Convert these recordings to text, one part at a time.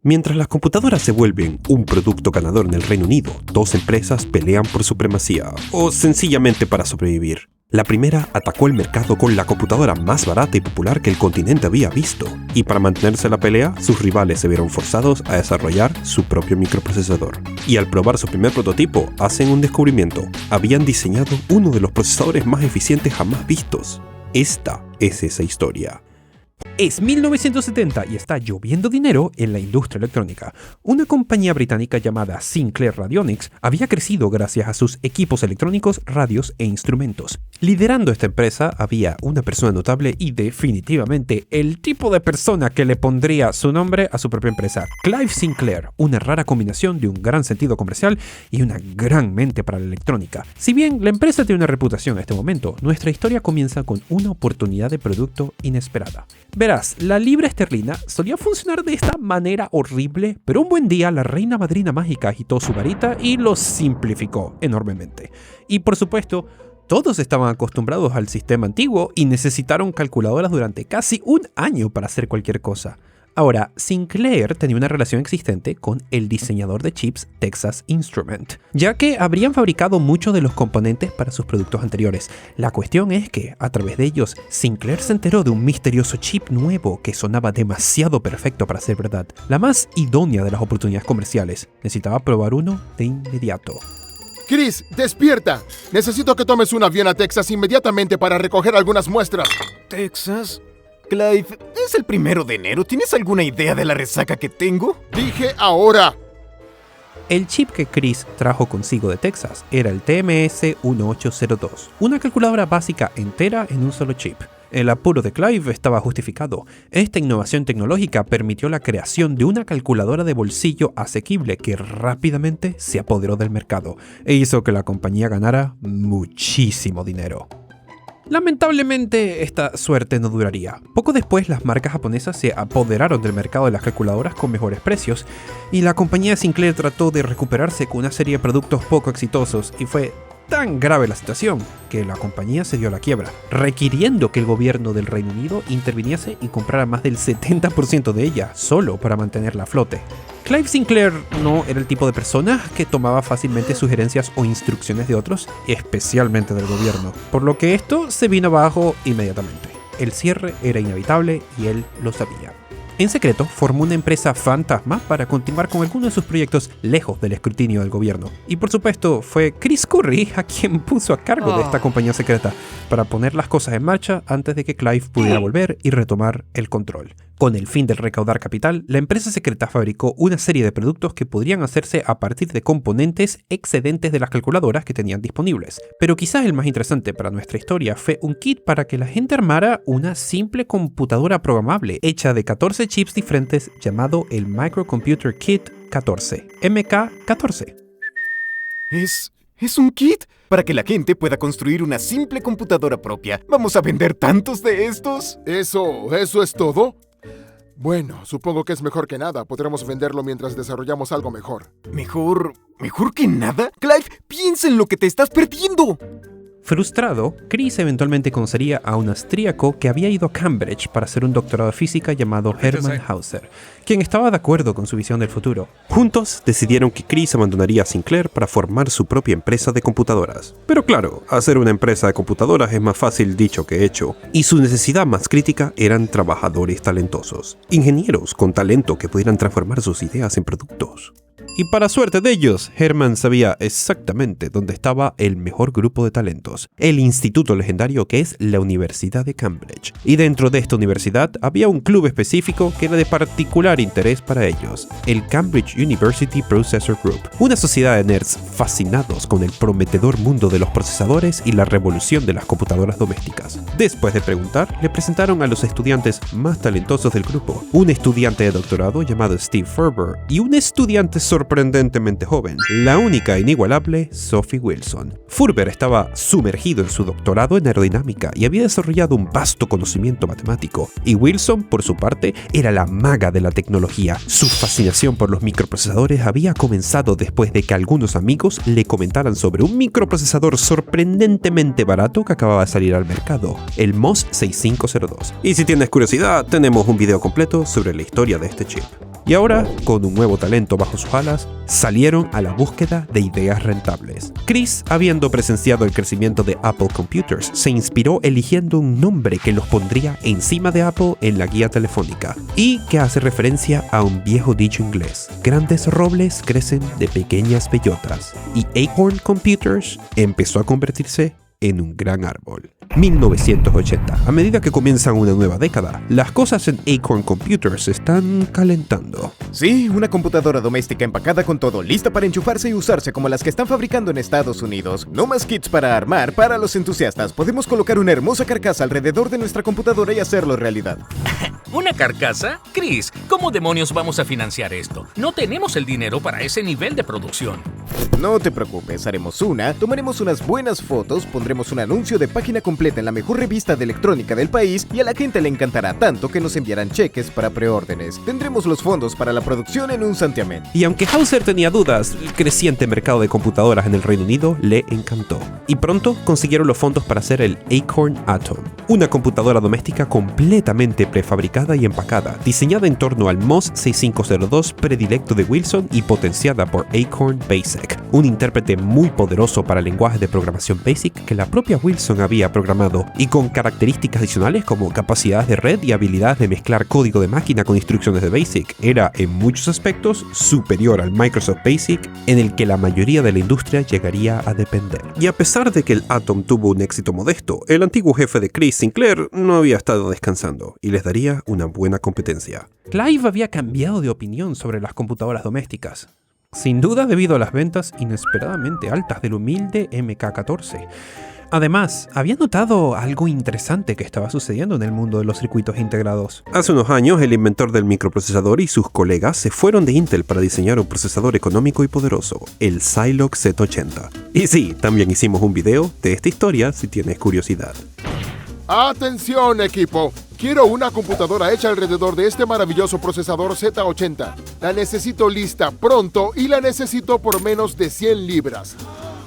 Mientras las computadoras se vuelven un producto ganador en el Reino Unido, dos empresas pelean por supremacía, o sencillamente para sobrevivir. La primera atacó el mercado con la computadora más barata y popular que el continente había visto, y para mantenerse en la pelea, sus rivales se vieron forzados a desarrollar su propio microprocesador. Y al probar su primer prototipo, hacen un descubrimiento. Habían diseñado uno de los procesadores más eficientes jamás vistos. Esta es esa historia. Es 1970 y está lloviendo dinero en la industria electrónica. Una compañía británica llamada Sinclair Radionics había crecido gracias a sus equipos electrónicos, radios e instrumentos. Liderando esta empresa había una persona notable y definitivamente el tipo de persona que le pondría su nombre a su propia empresa, Clive Sinclair, una rara combinación de un gran sentido comercial y una gran mente para la electrónica. Si bien la empresa tiene una reputación en este momento, nuestra historia comienza con una oportunidad de producto inesperada. Verás, la libra esterlina solía funcionar de esta manera horrible, pero un buen día la reina madrina mágica agitó su varita y lo simplificó enormemente. Y por supuesto, todos estaban acostumbrados al sistema antiguo y necesitaron calculadoras durante casi un año para hacer cualquier cosa. Ahora, Sinclair tenía una relación existente con el diseñador de chips Texas Instruments, ya que habrían fabricado muchos de los componentes para sus productos anteriores. La cuestión es que, a través de ellos, Sinclair se enteró de un misterioso chip nuevo que sonaba demasiado perfecto para ser verdad, la más idónea de las oportunidades comerciales. Necesitaba probar uno de inmediato. Chris, despierta. Necesito que tomes un avión a Texas inmediatamente para recoger algunas muestras. ¿Texas? Clive, es el 1 de enero. ¿Tienes alguna idea de la resaca que tengo? Dije ahora. El chip que Chris trajo consigo de Texas era el TMS-1802, una calculadora básica entera en un solo chip. El apuro de Clive estaba justificado. Esta innovación tecnológica permitió la creación de una calculadora de bolsillo asequible que rápidamente se apoderó del mercado e hizo que la compañía ganara muchísimo dinero. Lamentablemente, esta suerte no duraría. Poco después, las marcas japonesas se apoderaron del mercado de las calculadoras con mejores precios, y la compañía Sinclair trató de recuperarse con una serie de productos poco exitosos, y fue tan grave la situación que la compañía se dio a la quiebra, requiriendo que el gobierno del Reino Unido interviniese y comprara más del 70% de ella, solo para mantenerla a flote. Clive Sinclair no era el tipo de persona que tomaba fácilmente sugerencias o instrucciones de otros, especialmente del gobierno, por lo que esto se vino abajo inmediatamente. El cierre era inevitable y él lo sabía. En secreto, formó una empresa fantasma para continuar con algunos de sus proyectos lejos del escrutinio del gobierno. Y por supuesto, fue Chris Curry a quien puso a cargo de esta compañía secreta para poner las cosas en marcha antes de que Clive pudiera volver y retomar el control. Con el fin de recaudar capital, la empresa secreta fabricó una serie de productos que podrían hacerse a partir de componentes excedentes de las calculadoras que tenían disponibles. Pero quizás el más interesante para nuestra historia fue un kit para que la gente armara una simple computadora programable hecha de 14 chips diferentes llamado el Microcomputer Kit 14, MK14. ¿Es un kit? Para que la gente pueda construir una simple computadora propia. ¿Vamos a vender tantos de estos? ¿Eso es todo? Bueno, supongo que es mejor que nada. Podremos venderlo mientras desarrollamos algo mejor. ¿Mejor que nada? Clive, piensa en lo que te estás perdiendo. Frustrado, Chris eventualmente conocería a un austríaco que había ido a Cambridge para hacer un doctorado de física llamado Hermann Hauser, quien estaba de acuerdo con su visión del futuro. Juntos decidieron que Chris abandonaría a Sinclair para formar su propia empresa de computadoras. Pero claro, hacer una empresa de computadoras es más fácil dicho que hecho, y su necesidad más crítica eran trabajadores talentosos, ingenieros con talento que pudieran transformar sus ideas en productos. Y para suerte de ellos, Hermann sabía exactamente dónde estaba el mejor grupo de talentos, el instituto legendario que es la Universidad de Cambridge. Y dentro de esta universidad había un club específico que era de particular interés para ellos, el Cambridge University Processor Group, una sociedad de nerds fascinados con el prometedor mundo de los procesadores y la revolución de las computadoras domésticas. Después de preguntar, le presentaron a los estudiantes más talentosos del grupo, un estudiante de doctorado llamado Steve Ferber y un estudiante sorprendentemente joven, la única e inigualable Sophie Wilson. Ferber estaba sumergido en su doctorado en aerodinámica y había desarrollado un vasto conocimiento matemático, y Wilson, por su parte, era la maga de la tecnología. Su fascinación por los microprocesadores había comenzado después de que algunos amigos le comentaran sobre un microprocesador sorprendentemente barato que acababa de salir al mercado, el MOS 6502. Y si tienes curiosidad, tenemos un video completo sobre la historia de este chip. Y ahora, con un nuevo talento bajo sus alas, salieron a la búsqueda de ideas rentables. Chris, habiendo presenciado el crecimiento de Apple Computers, se inspiró eligiendo un nombre que los pondría encima de Apple en la guía telefónica y que hace referencia a un viejo dicho inglés: grandes robles crecen de pequeñas bellotas, y Acorn Computers empezó a convertirse en un gran árbol. 1980. A medida que comienzan una nueva década, las cosas en Acorn Computers se están calentando. Sí, una computadora doméstica empacada con todo, lista para enchufarse y usarse como las que están fabricando en Estados Unidos. No más kits para armar para los entusiastas. Podemos colocar una hermosa carcasa alrededor de nuestra computadora y hacerlo realidad. ¿Una carcasa? Chris, ¿cómo demonios vamos a financiar esto? No tenemos el dinero para ese nivel de producción. No te preocupes, haremos tomaremos unas buenas fotos, pondremos un anuncio de página completa en la mejor revista de electrónica del país y a la gente le encantará tanto que nos enviarán cheques para preórdenes. Tendremos los fondos para la producción en un santiamén. Y aunque Hauser tenía dudas, el creciente mercado de computadoras en el Reino Unido le encantó. Y pronto consiguieron los fondos para hacer el Acorn Atom, una computadora doméstica completamente prefabricada y empacada, diseñada en torno al MOS 6502 predilecto de Wilson y potenciada por Acorn Basic, un intérprete muy poderoso para el lenguaje de programación BASIC que la propia Wilson había programado, y con características adicionales como capacidades de red y habilidades de mezclar código de máquina con instrucciones de BASIC. Era en muchos aspectos superior al Microsoft BASIC, en el que la mayoría de la industria llegaría a depender. Y a pesar de que el Atom tuvo un éxito modesto, el antiguo jefe de Chris, Sinclair, no había estado descansando y les daría una buena competencia. Clive había cambiado de opinión sobre las computadoras domésticas, sin duda debido a las ventas inesperadamente altas del humilde MK14. Además, había notado algo interesante que estaba sucediendo en el mundo de los circuitos integrados. Hace unos años, el inventor del microprocesador y sus colegas se fueron de Intel para diseñar un procesador económico y poderoso, el Zilog Z80. Y sí, también hicimos un video de esta historia si tienes curiosidad. ¡Atención, equipo! Quiero una computadora hecha alrededor de este maravilloso procesador Z80. La necesito lista pronto y la necesito por menos de 100 libras.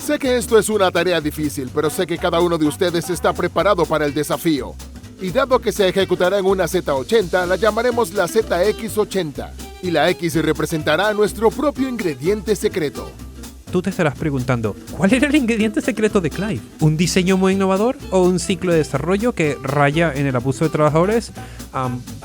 Sé que esto es una tarea difícil, pero sé que cada uno de ustedes está preparado para el desafío. Y dado que se ejecutará en una Z80, la llamaremos la ZX80. Y la X representará nuestro propio ingrediente secreto. Tú te estarás preguntando, ¿cuál era el ingrediente secreto de Clive? ¿Un diseño muy innovador o un ciclo de desarrollo que raya en el abuso de trabajadores?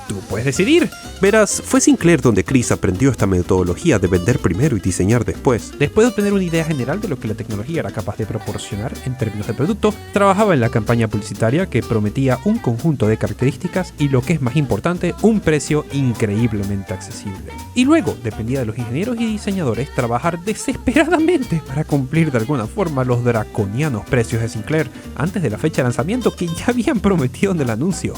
Tú puedes decidir. Verás, fue Sinclair donde Chris aprendió esta metodología de vender primero y diseñar después. Después de obtener una idea general de lo que la tecnología era capaz de proporcionar en términos de producto, trabajaba en la campaña publicitaria que prometía un conjunto de características y, lo que es más importante, un precio increíblemente accesible. Y luego dependía de los ingenieros y diseñadores trabajar desesperadamente para cumplir de alguna forma los draconianos precios de Sinclair antes de la fecha de lanzamiento que ya habían prometido en el anuncio.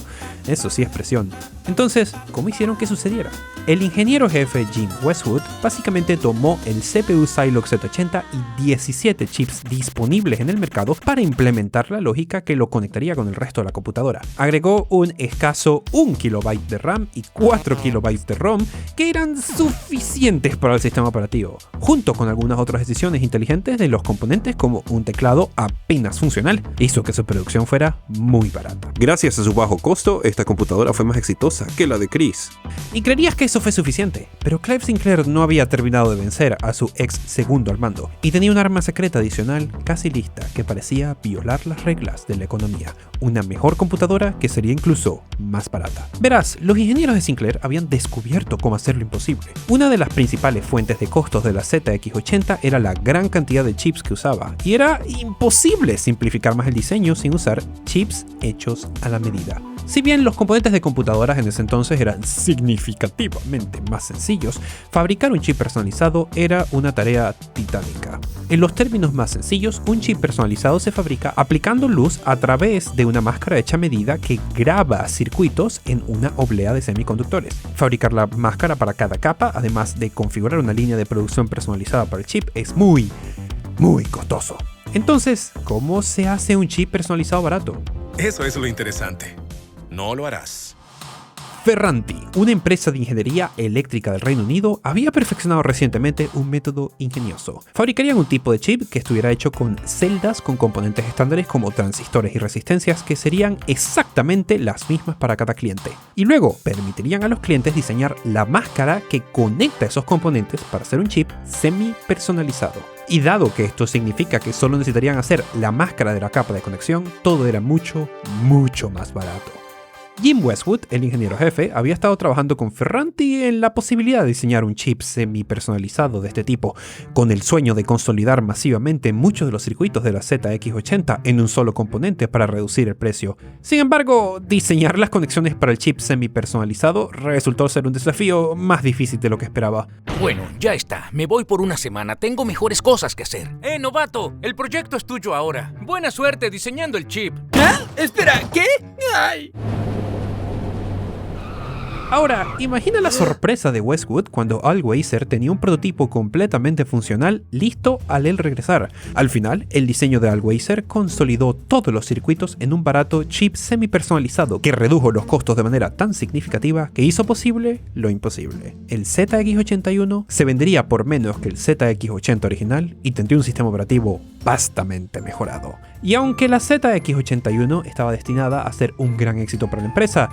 Eso sí es presión. Entonces, ¿cómo hicieron que sucediera? El ingeniero jefe Jim Westwood básicamente tomó el CPU Zilog Z80 y 17 chips disponibles en el mercado para implementar la lógica que lo conectaría con el resto de la computadora. Agregó un escaso 1 KB de RAM y 4 KB de ROM que eran suficientes para el sistema operativo, junto con algunas otras decisiones inteligentes de los componentes como un teclado apenas funcional, hizo que su producción fuera muy barata. Gracias a su bajo costo, esta computadora fue más exitosa que la de Chris. Y creerías que eso fue suficiente, pero Clive Sinclair no había terminado de vencer a su ex segundo al mando y tenía un arma secreta adicional casi lista que parecía violar las reglas de la economía, una mejor computadora que sería incluso más barata. Verás, los ingenieros de Sinclair habían descubierto cómo hacerlo imposible. Una de las principales fuentes de costos de la ZX80 era la gran cantidad de chips que usaba, y era imposible simplificar más el diseño sin usar chips hechos a la medida. Si bien los componentes de computadoras en ese entonces eran significativamente más sencillos, fabricar un chip personalizado era una tarea titánica. En los términos más sencillos, un chip personalizado se fabrica aplicando luz a través de una máscara hecha a medida que graba circuitos en una oblea de semiconductores. Fabricar la máscara para cada capa, además de configurar una línea de producción personalizada para el chip, es muy costoso. Entonces, ¿cómo se hace un chip personalizado barato? Eso es lo interesante. No lo harás. Ferranti, una empresa de ingeniería eléctrica del Reino Unido, había perfeccionado recientemente un método ingenioso. Fabricarían un tipo de chip que estuviera hecho con celdas con componentes estándares como transistores y resistencias que serían exactamente las mismas para cada cliente. Y luego permitirían a los clientes diseñar la máscara que conecta esos componentes para hacer un chip semi-personalizado. Y dado que esto significa que solo necesitarían hacer la máscara de la capa de conexión, todo era mucho más barato. Jim Westwood, el ingeniero jefe, había estado trabajando con Ferranti en la posibilidad de diseñar un chip semi-personalizado de este tipo, con el sueño de consolidar masivamente muchos de los circuitos de la ZX80 en un solo componente para reducir el precio. Sin embargo, diseñar las conexiones para el chip semi-personalizado resultó ser un desafío más difícil de lo que esperaba. Bueno, ya está. Me voy por una semana. Tengo mejores cosas que hacer. Novato! El proyecto es tuyo ahora. Buena suerte diseñando el chip. ¿Ah? Espera, ¿qué? ¡Ay! Ahora, imagina la sorpresa de Westwood cuando Allweiser tenía un prototipo completamente funcional listo al él regresar. Al final, el diseño de Allweiser consolidó todos los circuitos en un barato chip semi-personalizado que redujo los costos de manera tan significativa que hizo posible lo imposible. El ZX81 se vendería por menos que el ZX80 original y tendría un sistema operativo vastamente mejorado. Y aunque la ZX81 estaba destinada a ser un gran éxito para la empresa,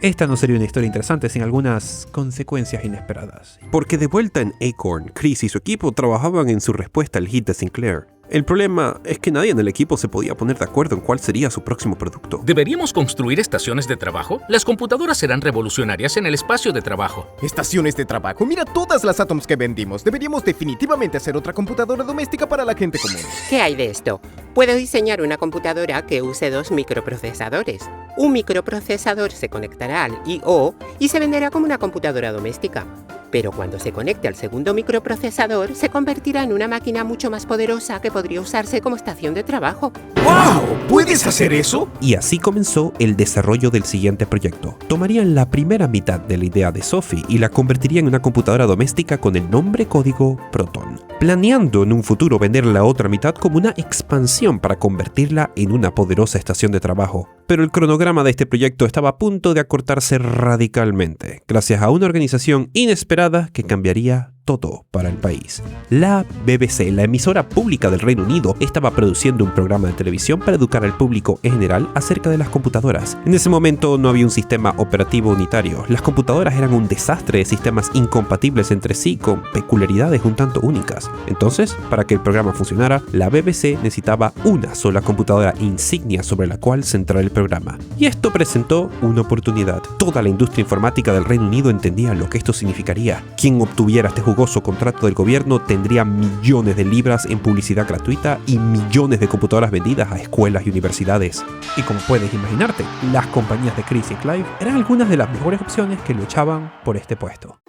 esta no sería una historia interesante sin algunas consecuencias inesperadas. Porque de vuelta en Acorn, Chris y su equipo trabajaban en su respuesta al hit de Sinclair. El problema es que nadie en el equipo se podía poner de acuerdo en cuál sería su próximo producto. ¿Deberíamos construir estaciones de trabajo? Las computadoras serán revolucionarias en el espacio de trabajo. ¿Estaciones de trabajo? Mira todas las Atoms que vendimos. Deberíamos definitivamente hacer otra computadora doméstica para la gente común. ¿Qué hay de esto? Puedo diseñar una computadora que use 2 microprocesadores. Un microprocesador se conectará al I/O y se venderá como una computadora doméstica. Pero cuando se conecte al segundo microprocesador, se convertirá en una máquina mucho más poderosa que podría usarse como estación de trabajo. ¡Wow! ¿Puedes hacer eso? Y así comenzó el desarrollo del siguiente proyecto. Tomarían la primera mitad de la idea de Sophie y la convertirían en una computadora doméstica con el nombre código Proton, planeando en un futuro vender la otra mitad como una expansión para convertirla en una poderosa estación de trabajo. Pero el cronograma de este proyecto estaba a punto de acortarse radicalmente, gracias a una organización inesperada que cambiaría todo para el país. La BBC, la emisora pública del Reino Unido, estaba produciendo un programa de televisión para educar al público en general acerca de las computadoras. En ese momento no había un sistema operativo unitario. Las computadoras eran un desastre de sistemas incompatibles entre sí con peculiaridades un tanto únicas. Entonces, para que el programa funcionara, la BBC necesitaba una sola computadora insignia sobre la cual centrar el programa. Y esto presentó una oportunidad. Toda la industria informática del Reino Unido entendía lo que esto significaría. Quien obtuviera este jugoso contrato del gobierno tendría millones de libras en publicidad gratuita y millones de computadoras vendidas a escuelas y universidades. Y como puedes imaginarte, las compañías de Chris y Clive eran algunas de las mejores opciones que luchaban por este puesto.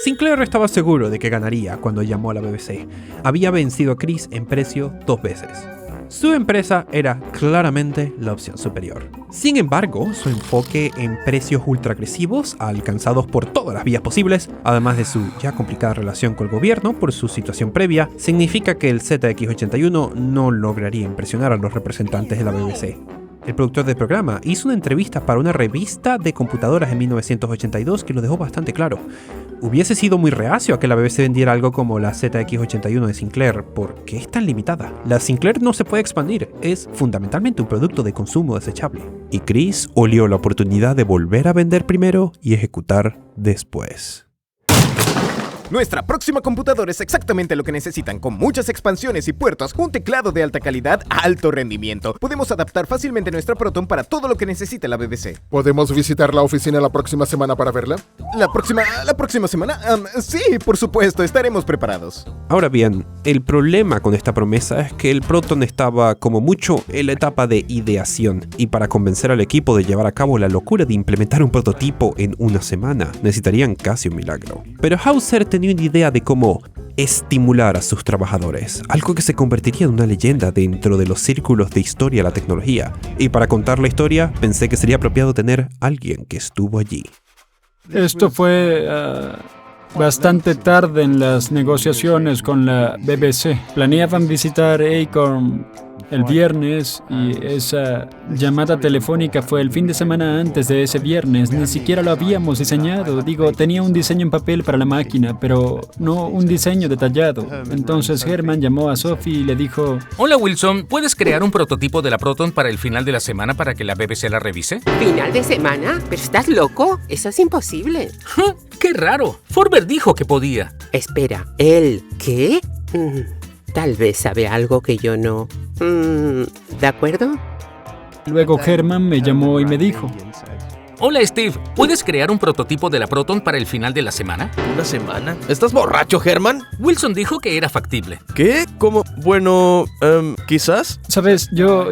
Sinclair estaba seguro de que ganaría cuando llamó a la BBC. Había vencido a Chris en precio 2 veces. Su empresa era claramente la opción superior. Sin embargo, su enfoque en precios ultra agresivos, alcanzados por todas las vías posibles, además de su ya complicada relación con el gobierno por su situación previa, significa que el ZX81 no lograría impresionar a los representantes de la BBC. El productor del programa hizo una entrevista para una revista de computadoras en 1982 que lo dejó bastante claro. Hubiese sido muy reacio a que la BBC vendiera algo como la ZX81 de Sinclair, porque es tan limitada. La Sinclair no se puede expandir, es fundamentalmente un producto de consumo desechable. Y Chris olió la oportunidad de volver a vender primero y ejecutar después. Nuestra próxima computadora es exactamente lo que necesitan, con muchas expansiones y puertos, un teclado de alta calidad a alto rendimiento. Podemos adaptar fácilmente nuestra Proton para todo lo que necesite la BBC. ¿Podemos visitar la oficina la próxima semana para verla? ¿La próxima semana? Sí, por supuesto, estaremos preparados. Ahora bien, el problema con esta promesa es que el Proton estaba como mucho en la etapa de ideación, y para convencer al equipo de llevar a cabo la locura de implementar un prototipo en una semana, necesitarían casi un milagro. Pero Hauser tenía una idea de cómo estimular a sus trabajadores, algo que se convertiría en una leyenda dentro de los círculos de historia de la tecnología. Y para contar la historia, pensé que sería apropiado tener a alguien que estuvo allí. Esto fue bastante tarde en las negociaciones con la BBC. Planeaban visitar Acorn el viernes y esa llamada telefónica fue el fin de semana antes de ese viernes. Ni siquiera lo habíamos diseñado. Digo, tenía un diseño en papel para la máquina, pero no un diseño detallado. Entonces Herman llamó a Sophie y le dijo: Hola Wilson, ¿puedes crear un prototipo de la Proton para el final de la semana para que la BBC la revise? ¿Final de semana? ¿Pero estás loco? Eso es imposible. ¡Qué raro! Forber dijo que podía. Espera, ¿él qué? Tal vez sabe algo que yo no. ¿De acuerdo? Luego Herman me llamó y me dijo: Hola Steve, ¿puedes crear un prototipo de la Proton para el final de la semana? ¿Una semana? ¿Estás borracho, Herman? Wilson dijo que era factible. ¿Qué? ¿Cómo? Bueno, quizás. Sabes, yo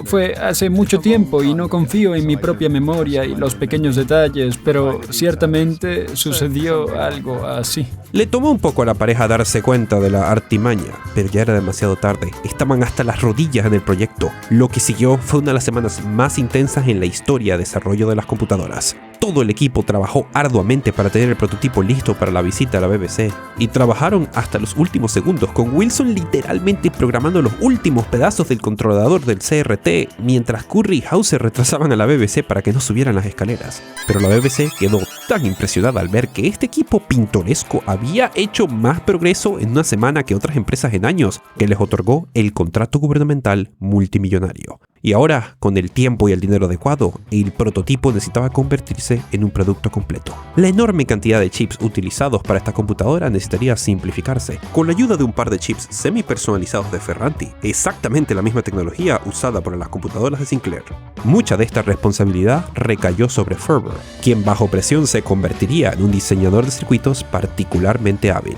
fue hace mucho tiempo y no confío en mi propia memoria y los pequeños detalles, pero ciertamente sucedió algo así. Le tomó un poco a la pareja darse cuenta de la artimaña, pero ya era demasiado tarde. Estaban hasta las rodillas en el proyecto. Lo que siguió fue una de las semanas más intensas en la historia de desarrollo de las computadoras. Todo el equipo trabajó arduamente para tener el prototipo listo para la visita a la BBC, y trabajaron hasta los últimos segundos, con Wilson literalmente programando los últimos pedazos del controlador del CRT, mientras Curry y Hauser retrasaban a la BBC para que no subieran las escaleras. Pero la BBC quedó tan impresionada al ver que este equipo pintoresco había hecho más progreso en una semana que otras empresas en años, que les otorgó el contrato gubernamental multimillonario. Y ahora, con el tiempo y el dinero adecuado, el prototipo necesitaba convertirse en un producto completo. La enorme cantidad de chips utilizados para esta computadora necesitaría simplificarse. Con la ayuda de un par de chips semi-personalizados de Ferranti, exactamente la misma tecnología usada por las computadoras de Sinclair. Mucha de esta responsabilidad recayó sobre Ferber, quien bajo presión se convertiría en un diseñador de circuitos particularmente hábil.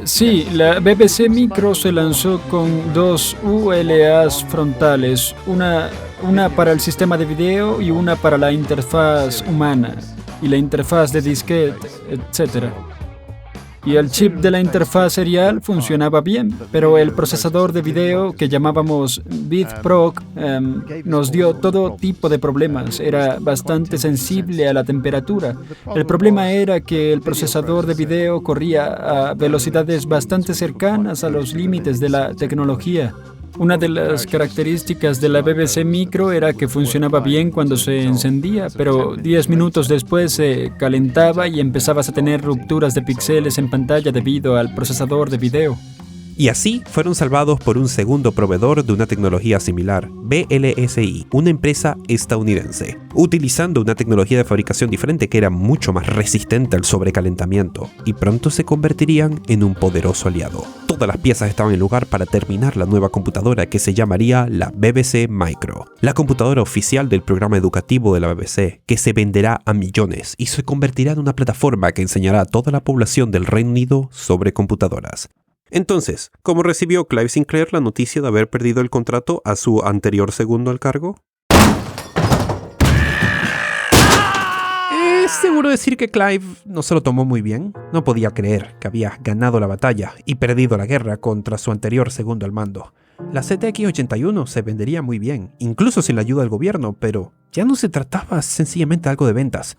Sí, la BBC Micro se lanzó con dos ULAs frontales, una para el sistema de video y una para la interfaz humana, y la interfaz de disquete, etc. Y el chip de la interfaz serial funcionaba bien, pero el procesador de video que llamábamos BitProc nos dio todo tipo de problemas. Era bastante sensible a la temperatura. El problema era que el procesador de video corría a velocidades bastante cercanas a los límites de la tecnología. Una de las características de la BBC Micro era que funcionaba bien cuando se encendía, pero 10 minutos después se calentaba y empezabas a tener rupturas de píxeles en pantalla debido al procesador de video. Y así fueron salvados por un segundo proveedor de una tecnología similar, VLSI, una empresa estadounidense, utilizando una tecnología de fabricación diferente que era mucho más resistente al sobrecalentamiento, y pronto se convertirían en un poderoso aliado. Todas las piezas estaban en lugar para terminar la nueva computadora que se llamaría la BBC Micro, la computadora oficial del programa educativo de la BBC, que se venderá a millones y se convertirá en una plataforma que enseñará a toda la población del Reino Unido sobre computadoras. Entonces, ¿cómo recibió Clive Sinclair la noticia de haber perdido el contrato a su anterior segundo al cargo? Es seguro decir que Clive no se lo tomó muy bien. No podía creer que había ganado la batalla y perdido la guerra contra su anterior segundo al mando. La ZX81 se vendería muy bien, incluso sin la ayuda del gobierno, pero ya no se trataba sencillamente de algo de ventas.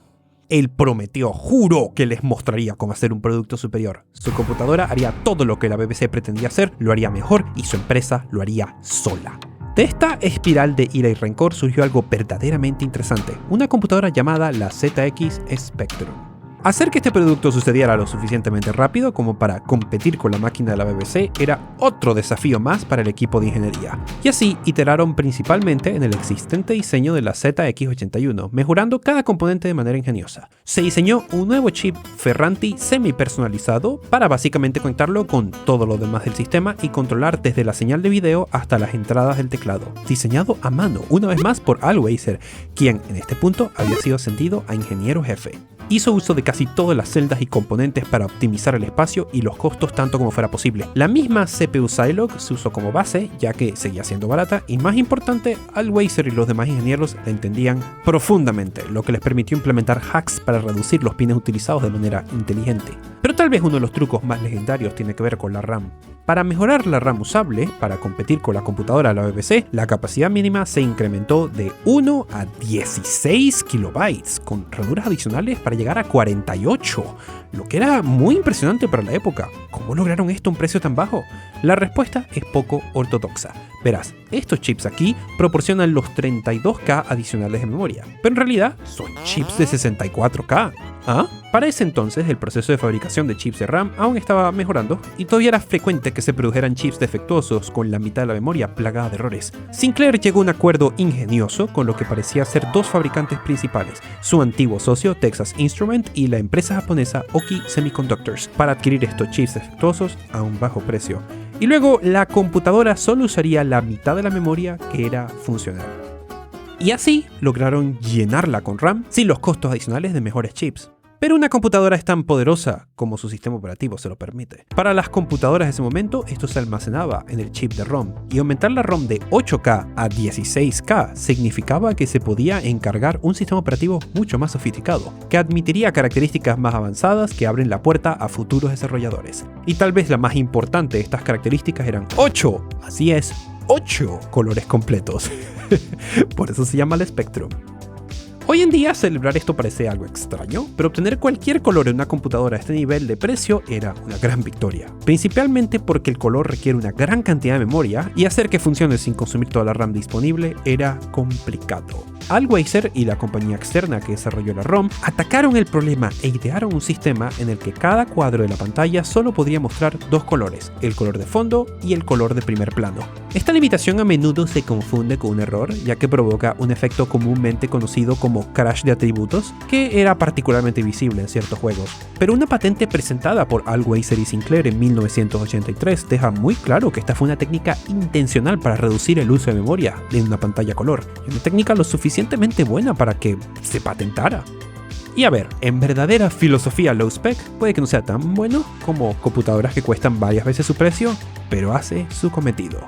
Él prometió, juró que les mostraría cómo hacer un producto superior. Su computadora haría todo lo que la BBC pretendía hacer, lo haría mejor y su empresa lo haría sola. De esta espiral de ira y rencor surgió algo verdaderamente interesante, una computadora llamada la ZX Spectrum. Hacer que este producto sucediera lo suficientemente rápido como para competir con la máquina de la BBC era otro desafío más para el equipo de ingeniería, y así iteraron principalmente en el existente diseño de la ZX81, mejorando cada componente de manera ingeniosa. Se diseñó un nuevo chip Ferranti semi-personalizado para básicamente conectarlo con todo lo demás del sistema y controlar desde la señal de video hasta las entradas del teclado, diseñado a mano, una vez más por Al Weiser, quien en este punto había sido ascendido a ingeniero jefe. Hizo uso de casi todas las celdas y componentes para optimizar el espacio y los costos tanto como fuera posible. La misma CPU Zilog se usó como base, ya que seguía siendo barata, y más importante, Al Weiser y los demás ingenieros la entendían profundamente, lo que les permitió implementar hacks para reducir los pines utilizados de manera inteligente. Pero tal vez uno de los trucos más legendarios tiene que ver con la RAM. Para mejorar la RAM usable, para competir con la computadora de la BBC, la capacidad mínima se incrementó de 1 a 16 kilobytes, con ranuras adicionales para llegar a 48. lo que era muy impresionante para la época. ¿Cómo lograron esto a un precio tan bajo? La respuesta es poco ortodoxa. Verás, estos chips aquí proporcionan los 32K adicionales de memoria, pero en realidad son chips de 64K. ¿Ah? Para ese entonces, el proceso de fabricación de chips de RAM aún estaba mejorando y todavía era frecuente que se produjeran chips defectuosos con la mitad de la memoria plagada de errores. Sinclair llegó a un acuerdo ingenioso con lo que parecía ser dos fabricantes principales, su antiguo socio Texas Instruments y la empresa japonesa Oki Semiconductors, para adquirir estos chips defectuosos a un bajo precio. Y luego la computadora solo usaría la mitad de la memoria que era funcional. Y así lograron llenarla con RAM sin los costos adicionales de mejores chips. Pero una computadora es tan poderosa como su sistema operativo se lo permite. Para las computadoras de ese momento, esto se almacenaba en el chip de ROM, y aumentar la ROM de 8K a 16K significaba que se podía encargar un sistema operativo mucho más sofisticado, que admitiría características más avanzadas que abren la puerta a futuros desarrolladores. Y tal vez la más importante de estas características eran 8, así es, 8 colores completos. Por eso se llama el Spectrum. Hoy en día celebrar esto parece algo extraño, pero obtener cualquier color en una computadora a este nivel de precio era una gran victoria, principalmente porque el color requiere una gran cantidad de memoria y hacer que funcione sin consumir toda la RAM disponible era complicado. Alwazer y la compañía externa que desarrolló la ROM atacaron el problema e idearon un sistema en el que cada cuadro de la pantalla solo podría mostrar dos colores, el color de fondo y el color de primer plano. Esta limitación a menudo se confunde con un error, ya que provoca un efecto comúnmente conocido como crash de atributos, que era particularmente visible en ciertos juegos. Pero una patente presentada por Alwazer y Sinclair en 1983 deja muy claro que esta fue una técnica intencional para reducir el uso de memoria en una pantalla color, y una técnica lo suficientemente buena para que se patentara. Y a ver, en verdadera filosofía low spec, puede que no sea tan bueno como computadoras que cuestan varias veces su precio, pero hace su cometido.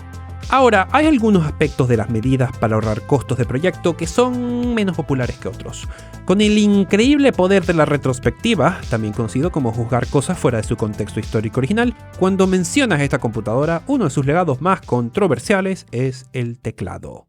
Ahora, hay algunos aspectos de las medidas para ahorrar costos de proyecto que son menos populares que otros. Con el increíble poder de la retrospectiva, también conocido como juzgar cosas fuera de su contexto histórico original, cuando mencionas esta computadora, uno de sus legados más controversiales es el teclado.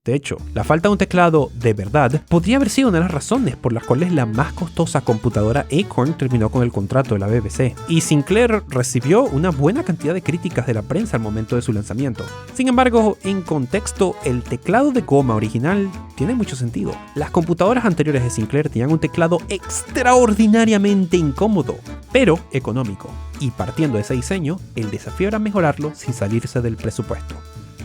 De hecho, la falta de un teclado de verdad podría haber sido una de las razones por las cuales la más costosa computadora Acorn terminó con el contrato de la BBC, y Sinclair recibió una buena cantidad de críticas de la prensa al momento de su lanzamiento. Sin embargo, en contexto, el teclado de goma original tiene mucho sentido. Las computadoras anteriores de Sinclair tenían un teclado extraordinariamente incómodo, pero económico, y partiendo de ese diseño, el desafío era mejorarlo sin salirse del presupuesto.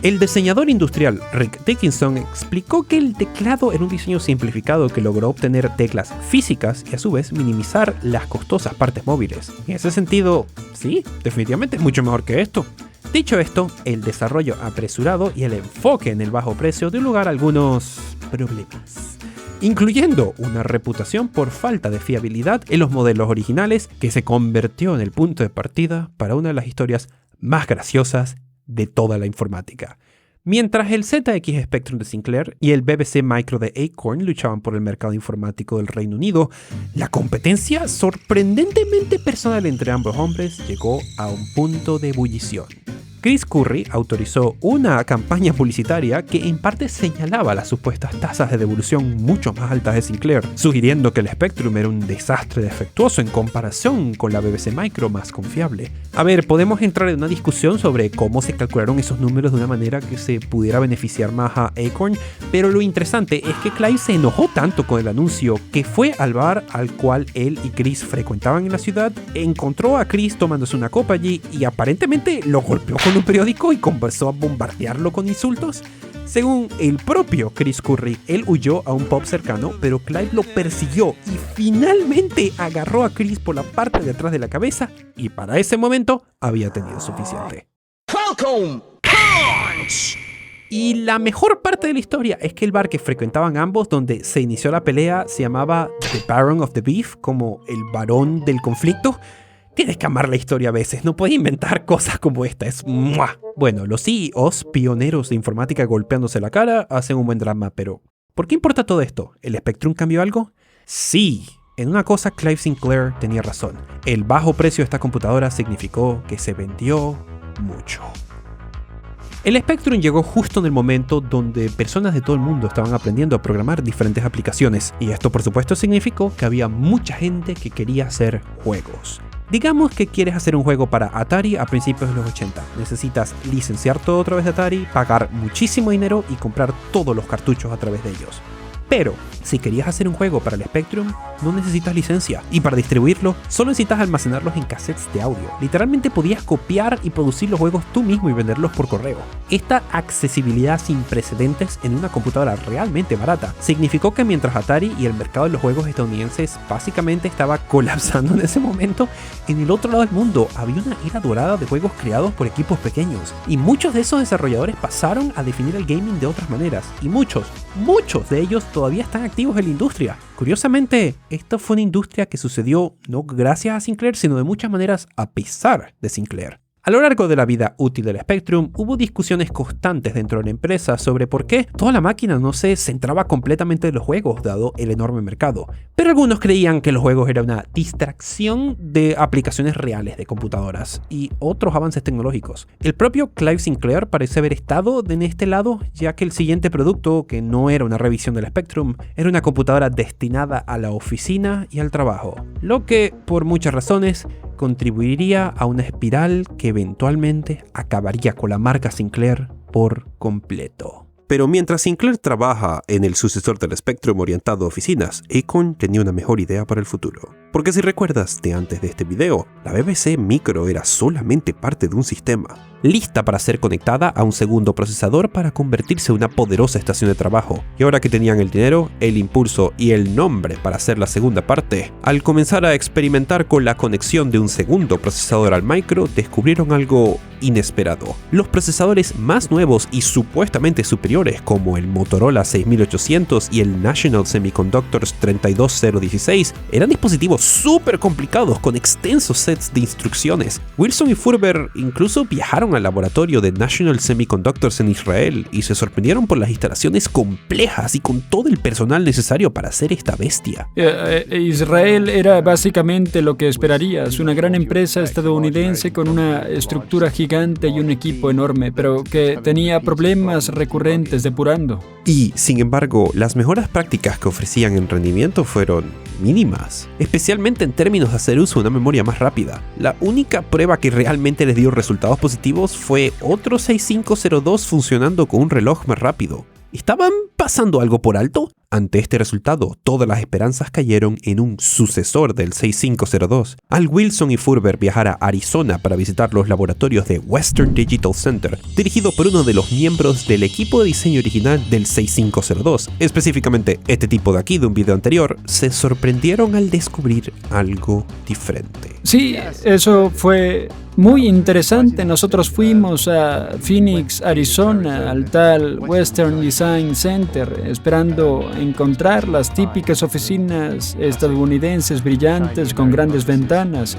El diseñador industrial Rick Dickinson explicó que el teclado era un diseño simplificado que logró obtener teclas físicas y a su vez minimizar las costosas partes móviles. En ese sentido, sí, definitivamente es mucho mejor que esto. Dicho esto, el desarrollo apresurado y el enfoque en el bajo precio dio lugar a algunos problemas, incluyendo una reputación por falta de fiabilidad en los modelos originales, que se convirtió en el punto de partida para una de las historias más graciosas de toda la informática. Mientras el ZX Spectrum de Sinclair y el BBC Micro de Acorn luchaban por el mercado informático del Reino Unido, la competencia sorprendentemente personal entre ambos hombres llegó a un punto de ebullición. Chris Curry autorizó una campaña publicitaria que en parte señalaba las supuestas tasas de devolución mucho más altas de Sinclair, sugiriendo que el Spectrum era un desastre defectuoso en comparación con la BBC Micro más confiable. A ver, podemos entrar en una discusión sobre cómo se calcularon esos números de una manera que se pudiera beneficiar más a Acorn, pero lo interesante es que Clive se enojó tanto con el anuncio que fue al bar al cual él y Chris frecuentaban en la ciudad, encontró a Chris tomándose una copa allí y aparentemente lo golpeó con un periódico y comenzó a bombardearlo con insultos. Según el propio Chris Curry, él huyó a un pub cercano, pero Clive lo persiguió y finalmente agarró a Chris por la parte de atrás de la cabeza, y para ese momento había tenido suficiente. Falcon Punch. Y la mejor parte de la historia es que el bar que frecuentaban ambos, donde se inició la pelea, se llamaba The Baron of the Beef, como el varón del conflicto. Tienes que amar la historia a veces, no puedes inventar cosas como esta, es ¡mua! Bueno, los CEOs, pioneros de informática golpeándose la cara, hacen un buen drama, pero ¿por qué importa todo esto? ¿El Spectrum cambió algo? Sí, en una cosa Clive Sinclair tenía razón. El bajo precio de esta computadora significó que se vendió mucho. El Spectrum llegó justo en el momento donde personas de todo el mundo estaban aprendiendo a programar diferentes aplicaciones, y esto por supuesto significó que había mucha gente que quería hacer juegos. Digamos que quieres hacer un juego para Atari a principios de los 80. Necesitas licenciar todo a través de Atari, pagar muchísimo dinero y comprar todos los cartuchos a través de ellos. Pero, si querías hacer un juego para el Spectrum, no necesitas licencia, y para distribuirlo, solo necesitas almacenarlos en cassettes de audio. Literalmente podías copiar y producir los juegos tú mismo y venderlos por correo. Esta accesibilidad sin precedentes en una computadora realmente barata significó que mientras Atari y el mercado de los juegos estadounidenses básicamente estaba colapsando en ese momento, en el otro lado del mundo había una era dorada de juegos creados por equipos pequeños, y muchos de esos desarrolladores pasaron a definir el gaming de otras maneras, y muchos de ellos todavía están activos en la industria. Curiosamente, esta fue una industria que sucedió no gracias a Sinclair, sino de muchas maneras a pesar de Sinclair. A lo largo de la vida útil del Spectrum, hubo discusiones constantes dentro de la empresa sobre por qué toda la máquina no se centraba completamente en los juegos, dado el enorme mercado. Pero algunos creían que los juegos eran una distracción de aplicaciones reales de computadoras y otros avances tecnológicos. El propio Clive Sinclair parece haber estado en este lado, ya que el siguiente producto, que no era una revisión del Spectrum, era una computadora destinada a la oficina y al trabajo, lo que, por muchas razones, contribuiría a una espiral que eventualmente acabaría con la marca Sinclair por completo. Pero mientras Sinclair trabaja en el sucesor del Spectrum orientado a oficinas, Acorn tenía una mejor idea para el futuro. Porque si recuerdas de antes de este video, la BBC Micro era solamente parte de un sistema, lista para ser conectada a un segundo procesador para convertirse en una poderosa estación de trabajo. Y ahora que tenían el dinero, el impulso y el nombre para hacer la segunda parte, al comenzar a experimentar con la conexión de un segundo procesador al micro, descubrieron algo inesperado. Los procesadores más nuevos y supuestamente superiores, como el Motorola 6800 y el National Semiconductors 32016, eran dispositivos súper complicados con extensos sets de instrucciones. Wilson y Furber incluso viajaron al laboratorio de National Semiconductors en Israel y se sorprendieron por las instalaciones complejas y con todo el personal necesario para hacer esta bestia. Israel era básicamente lo que esperarías, una gran empresa estadounidense con una estructura gigante y un equipo enorme, pero que tenía problemas recurrentes depurando. Y, sin embargo, las mejoras prácticas que ofrecían en rendimiento fueron mínimas, especialmente en términos de hacer uso de una memoria más rápida. La única prueba que realmente les dio resultados positivos fue otro 6502 funcionando con un reloj más rápido. ¿Estaban pasando algo por alto? Ante este resultado, todas las esperanzas cayeron en un sucesor del 6502. Al Wilson y Furber viajar a Arizona para visitar los laboratorios de Western Digital Center, dirigido por uno de los miembros del equipo de diseño original del 6502, específicamente este tipo de aquí de un video anterior, se sorprendieron al descubrir algo diferente. Sí, eso fue muy interesante. Nosotros fuimos a Phoenix, Arizona, al tal Western Design Center, esperando encontrar las típicas oficinas estadounidenses brillantes con grandes ventanas.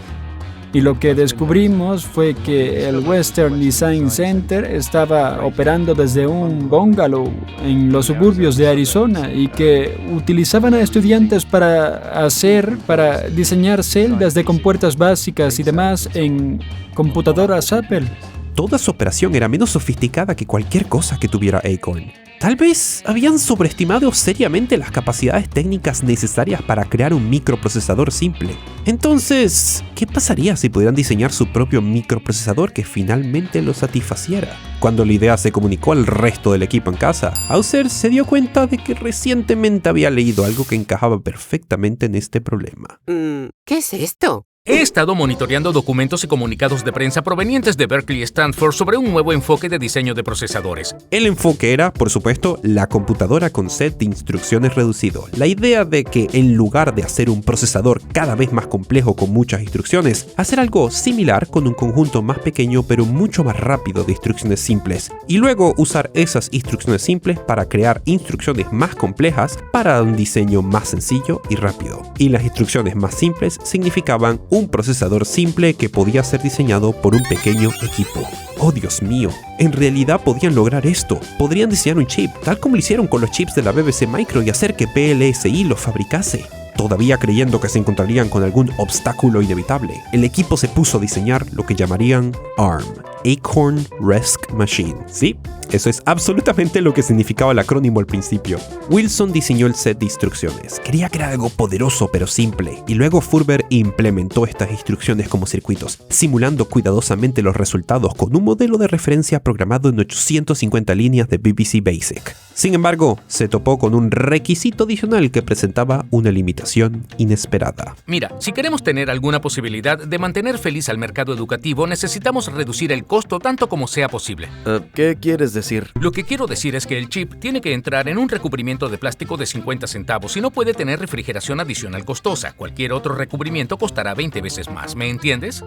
Y lo que descubrimos fue que el Western Design Center estaba operando desde un bungalow en los suburbios de Arizona y que utilizaban a estudiantes para diseñar celdas de compuertas básicas y demás en computadoras Apple. Toda su operación era menos sofisticada que cualquier cosa que tuviera Acorn. Tal vez habían sobreestimado seriamente las capacidades técnicas necesarias para crear un microprocesador simple. Entonces, ¿qué pasaría si pudieran diseñar su propio microprocesador que finalmente lo satisfaciera? Cuando la idea se comunicó al resto del equipo en casa, Hauser se dio cuenta de que recientemente había leído algo que encajaba perfectamente en este problema. ¿Qué es esto? He estado monitoreando documentos y comunicados de prensa provenientes de Berkeley y Stanford sobre un nuevo enfoque de diseño de procesadores. El enfoque era, por supuesto, la computadora con set de instrucciones reducido. La idea de que en lugar de hacer un procesador cada vez más complejo con muchas instrucciones, hacer algo similar con un conjunto más pequeño pero mucho más rápido de instrucciones simples, y luego usar esas instrucciones simples para crear instrucciones más complejas para un diseño más sencillo y rápido. Y las instrucciones más simples significaban un procesador simple que podía ser diseñado por un pequeño equipo. ¡Oh, Dios mío! En realidad podían lograr esto. Podrían diseñar un chip, tal como lo hicieron con los chips de la BBC Micro y hacer que PLSI los fabricase. Todavía creyendo que se encontrarían con algún obstáculo inevitable, el equipo se puso a diseñar lo que llamarían ARM, Acorn RISC Machine. Sí, eso es absolutamente lo que significaba el acrónimo al principio. Wilson diseñó el set de instrucciones. Quería crear algo poderoso pero simple, y luego Furber implementó estas instrucciones como circuitos, simulando cuidadosamente los resultados con un modelo de referencia programado en 850 líneas de BBC Basic. Sin embargo, se topó con un requisito adicional que presentaba una limitación inesperada. Mira, si queremos tener alguna posibilidad de mantener feliz al mercado educativo, necesitamos reducir el costo tanto como sea posible. ¿Qué quieres decir? Lo que quiero decir es que el chip tiene que entrar en un recubrimiento de plástico de 50 centavos y no puede tener refrigeración adicional costosa. Cualquier otro recubrimiento costará 20 veces más, ¿me entiendes?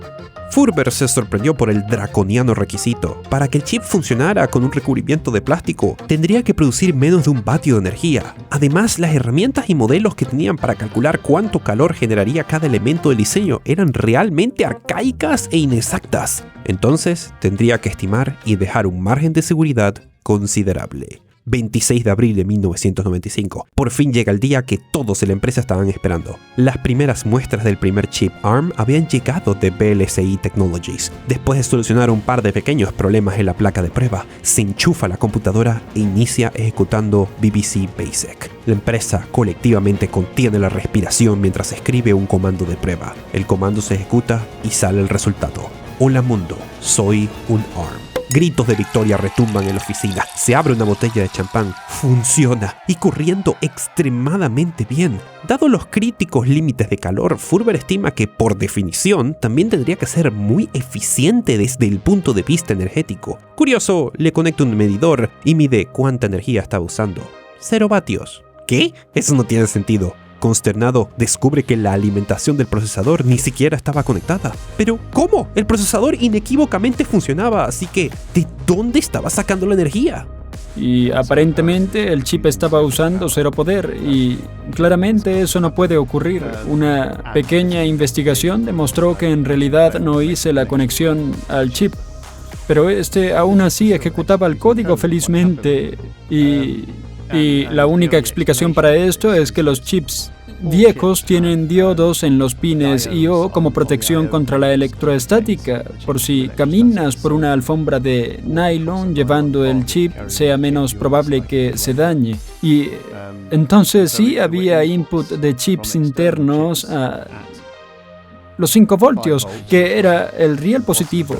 Furber se sorprendió por el draconiano requisito. Para que el chip funcionara con un recubrimiento de plástico, tendría que producir menos de 1 vatio de energía. Además, las herramientas y modelos que tenían para calcular cuánto calor generaría cada elemento del diseño eran realmente arcaicas e inexactas. Entonces, tendría que estimar y dejar un margen de seguridad considerable. 26 de abril de 1995. Por fin llega el día que todos en la empresa estaban esperando. Las primeras muestras del primer chip ARM habían llegado de VLSI Technologies. Después de solucionar un par de pequeños problemas en la placa de prueba, se enchufa la computadora e inicia ejecutando BBC Basic. La empresa colectivamente contiene la respiración mientras escribe un comando de prueba. El comando se ejecuta y sale el resultado. Hola mundo, soy un ARM. Gritos de victoria retumban en la oficina. Se abre una botella de champán. Funciona. Y corriendo extremadamente bien. Dado los críticos límites de calor, Furber estima que, por definición, también tendría que ser muy eficiente desde el punto de vista energético. Curioso, le conecta un medidor y mide cuánta energía está usando. 0 vatios. ¿Qué? Eso no tiene sentido. Consternado, descubre que la alimentación del procesador ni siquiera estaba conectada. ¿Pero cómo? El procesador inequívocamente funcionaba, así que ¿de dónde estaba sacando la energía? Y aparentemente el chip estaba usando 0 poder, y claramente eso no puede ocurrir. Una pequeña investigación demostró que en realidad no hice la conexión al chip, pero aún así ejecutaba el código felizmente, y la única explicación para esto es que los chips viejos tienen diodos en los pines I/O como protección contra la electroestática, por si caminas por una alfombra de nylon llevando el chip, sea menos probable que se dañe. Y entonces sí había input de chips internos a los 5 voltios, que era el riel positivo.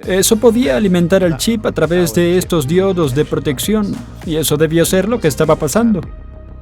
Eso podía alimentar al chip a través de estos diodos de protección, y eso debió ser lo que estaba pasando.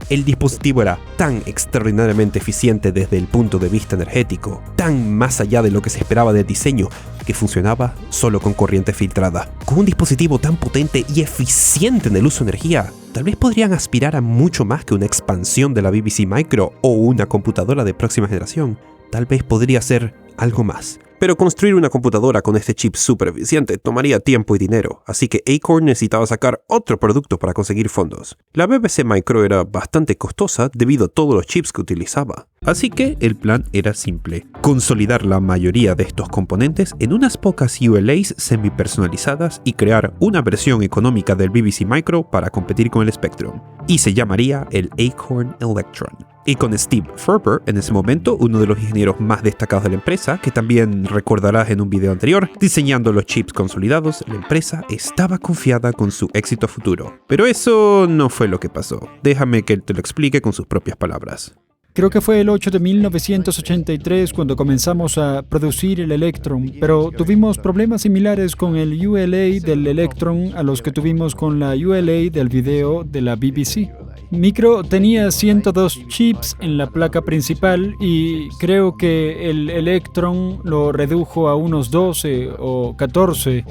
El dispositivo era tan extraordinariamente eficiente desde el punto de vista energético, tan más allá de lo que se esperaba del diseño, que funcionaba solo con corriente filtrada. Con un dispositivo tan potente y eficiente en el uso de energía, tal vez podrían aspirar a mucho más que una expansión de la BBC Micro o una computadora de próxima generación. Tal vez podría ser algo más. Pero construir una computadora con este chip súper eficiente tomaría tiempo y dinero, así que Acorn necesitaba sacar otro producto para conseguir fondos. La BBC Micro era bastante costosa debido a todos los chips que utilizaba. Así que el plan era simple: consolidar la mayoría de estos componentes en unas pocas ULAs semi-personalizadas y crear una versión económica del BBC Micro para competir con el Spectrum. Y se llamaría el Acorn Electron. Y con Steve Furber, en ese momento uno de los ingenieros más destacados de la empresa, que también recordarás en un video anterior, diseñando los chips consolidados, la empresa estaba confiada con su éxito futuro. Pero eso no fue lo que pasó. Déjame que te lo explique con sus propias palabras. Creo que fue el 8 de 1983 cuando comenzamos a producir el Electron, pero tuvimos problemas similares con el ULA del Electron a los que tuvimos con la ULA del video de la BBC. Micro tenía 102 chips en la placa principal y creo que el Electron lo redujo a unos 12 o 14.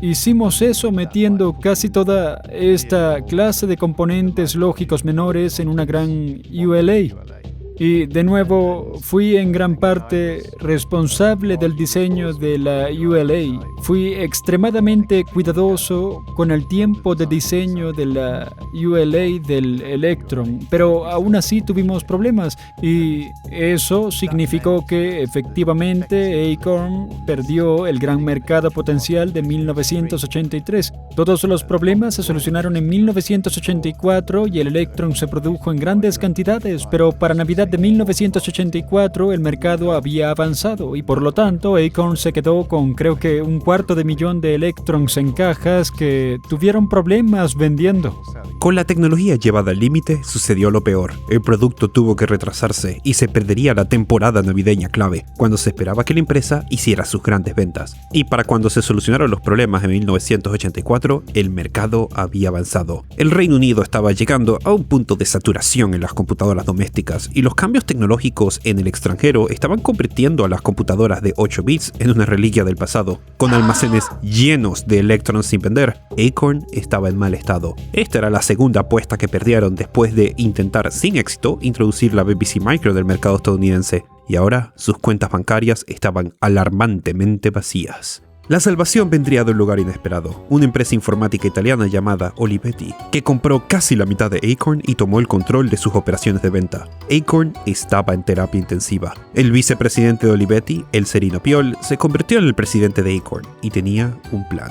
Hicimos eso metiendo casi toda esta clase de componentes lógicos menores en una gran ULA. Y de nuevo, fui en gran parte responsable del diseño de la ULA. Fui extremadamente cuidadoso con el tiempo de diseño de la ULA del Electron, pero aún así tuvimos problemas, y eso significó que efectivamente Acorn perdió el gran mercado potencial de 1983. Todos los problemas se solucionaron en 1984 y el Electron se produjo en grandes cantidades, pero para Navidad de 1984 el mercado había avanzado y por lo tanto Acorn se quedó con creo que $250,000 de Electrons en cajas que tuvieron problemas vendiendo. Con la tecnología llevada al límite, sucedió lo peor. El producto tuvo que retrasarse y se perdería la temporada navideña clave, cuando se esperaba que la empresa hiciera sus grandes ventas. Y para cuando se solucionaron los problemas en 1984, el mercado había avanzado. El Reino Unido estaba llegando a un punto de saturación en las computadoras domésticas y los cambios tecnológicos en el extranjero estaban convirtiendo a las computadoras de 8 bits en una reliquia del pasado. Con almacenes llenos de Electrons sin vender, Acorn estaba en mal estado. Esta era la segunda apuesta que perdieron después de intentar sin éxito introducir la BBC Micro del mercado estadounidense, y ahora sus cuentas bancarias estaban alarmantemente vacías. La salvación vendría de un lugar inesperado, una empresa informática italiana llamada Olivetti, que compró casi la mitad de Acorn y tomó el control de sus operaciones de venta. Acorn estaba en terapia intensiva. El vicepresidente de Olivetti, el Serino Piol, se convirtió en el presidente de Acorn y tenía un plan.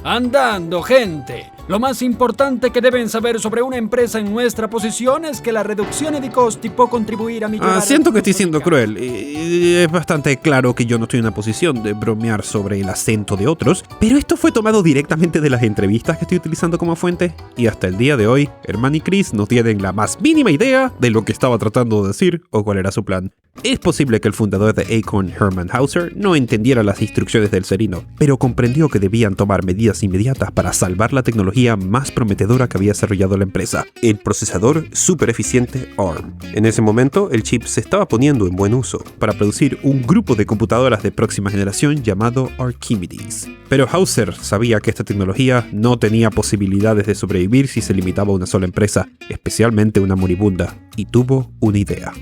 Andando, gente. Lo más importante que deben saber sobre una empresa en nuestra posición es que la reducción de costi puede contribuir a millorar... Siento que estoy siendo cruel. Es bastante claro que yo no estoy en una posición de bromear sobre el acento de otros, pero esto fue tomado directamente de las entrevistas que estoy utilizando como fuente, y hasta el día de hoy, Herman y Chris no tienen la más mínima idea de lo que estaba tratando de decir o cuál era su plan. Es posible que el fundador de Acorn, Herman Hauser, no entendiera las instrucciones del Serino, pero comprendió que debían tomar medidas inmediatas para salvar la tecnología más prometedora que había desarrollado la empresa, el procesador super eficiente ARM. En ese momento, el chip se estaba poniendo en buen uso para producir un grupo de computadoras de próxima generación llamado Archimedes. Pero Hauser sabía que esta tecnología no tenía posibilidades de sobrevivir si se limitaba a una sola empresa, especialmente una moribunda, y tuvo una idea.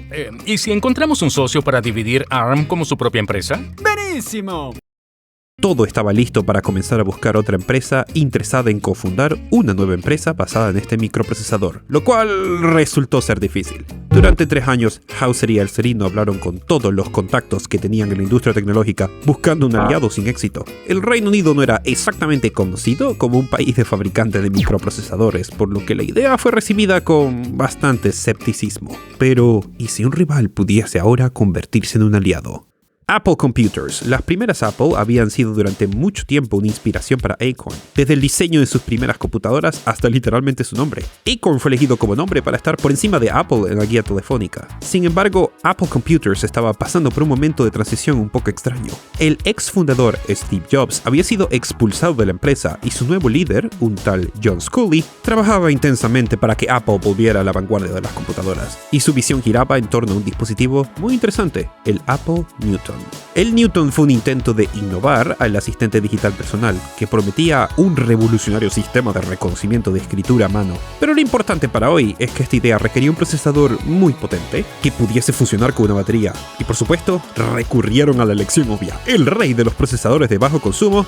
¿Y si encontramos un socio para dividir ARM como su propia empresa? ¡Buenísimo! Todo estaba listo para comenzar a buscar otra empresa interesada en cofundar una nueva empresa basada en este microprocesador, lo cual resultó ser difícil. Durante 3 años, Hauser y el Serino hablaron con todos los contactos que tenían en la industria tecnológica, buscando un aliado sin éxito. El Reino Unido no era exactamente conocido como un país de fabricantes de microprocesadores, por lo que la idea fue recibida con bastante escepticismo. Pero, ¿y si un rival pudiese ahora convertirse en un aliado? Apple Computers. Las primeras Apple habían sido durante mucho tiempo una inspiración para Acorn, desde el diseño de sus primeras computadoras hasta literalmente su nombre. Acorn fue elegido como nombre para estar por encima de Apple en la guía telefónica. Sin embargo, Apple Computers estaba pasando por un momento de transición un poco extraño. El ex fundador Steve Jobs había sido expulsado de la empresa y su nuevo líder, un tal John Sculley, trabajaba intensamente para que Apple volviera a la vanguardia de las computadoras, y su visión giraba en torno a un dispositivo muy interesante, el Apple Newton. El Newton fue un intento de innovar al asistente digital personal, que prometía un revolucionario sistema de reconocimiento de escritura a mano. Pero lo importante para hoy es que esta idea requería un procesador muy potente, que pudiese funcionar con una batería. Y por supuesto, recurrieron a la elección obvia, el rey de los procesadores de bajo consumo,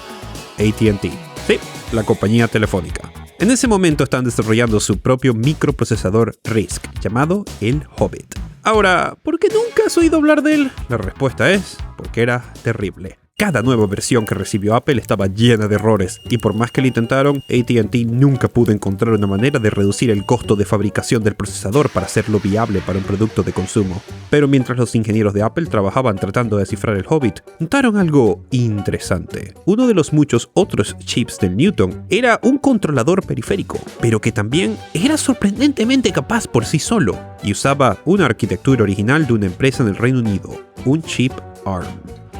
AT&T. Sí, la compañía telefónica. En ese momento están desarrollando su propio microprocesador RISC, llamado el Hobbit. Ahora, ¿por qué nunca has oído hablar de él? La respuesta es, porque era terrible. Cada nueva versión que recibió Apple estaba llena de errores, y por más que lo intentaron, AT&T nunca pudo encontrar una manera de reducir el costo de fabricación del procesador para hacerlo viable para un producto de consumo. Pero mientras los ingenieros de Apple trabajaban tratando de descifrar el Hobbit, notaron algo interesante. Uno de los muchos otros chips del Newton era un controlador periférico, pero que también era sorprendentemente capaz por sí solo, y usaba una arquitectura original de una empresa en el Reino Unido, un chip ARM.